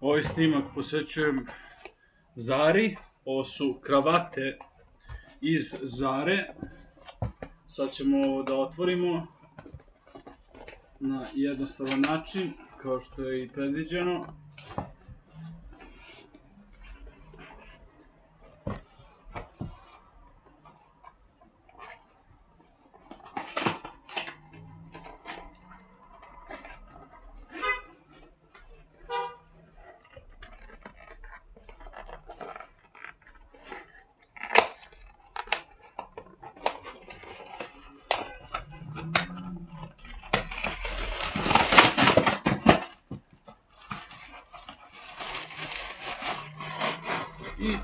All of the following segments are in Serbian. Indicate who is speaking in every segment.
Speaker 1: Ovaj snimak posvećujem Zari. Ovo su kravate iz Zare. Sad ćemo ovo da otvorimo na jednostavan način, kao što je i predviđeno. I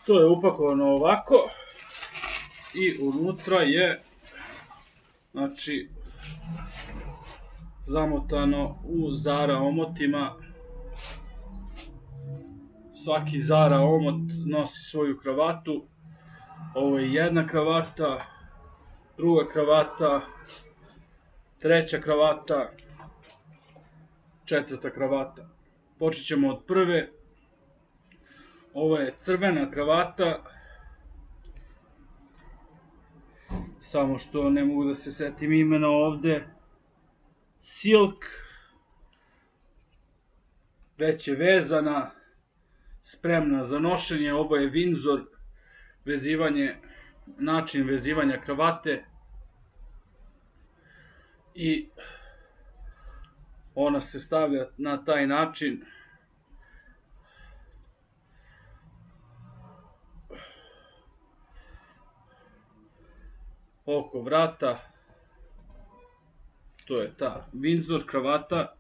Speaker 1: to je upakovano ovako i unutra je, znači, zamotano u Zara omotima. Svaki Zara omot nosi svoju kravatu. Ovo je jedna kravata, druga kravata, treća kravata, četvrta kravata. Počet ćemo od prve. Ovo je crvena kravata, samo što ne mogu da se setim imena ovde. Silk, već je vezana, spremna za nošenje. Ovo je Windsor, način vezivanja kravate. I ona se stavlja na taj način. Oko vrata, to je ta Windsor kravata.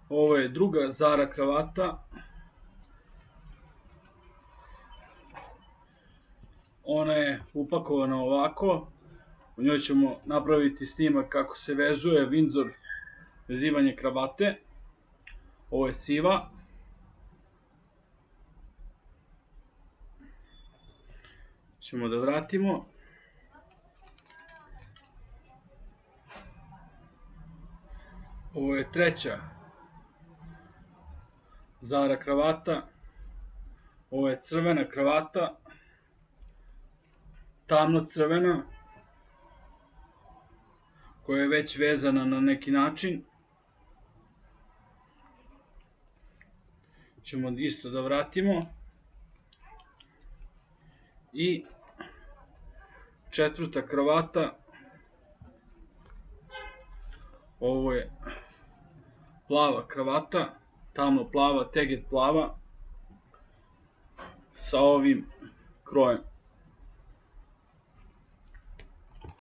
Speaker 1: Ovo je druga Zara kravata. Ona je upakovana ovako. U njoj ćemo napraviti snimak kako se vezuje Windsor vezivanje kravate. Ovo je siva. Ćemo da vratimo. Ovo je treća Zara kravata. Ovo je crvena kravata, tamno crvena, koja je već vezana na neki način. Ćemo isto da vratimo. I četvrta kravata. Ovo je plava kravata, tamno plava, teget plava, sa ovim krojem.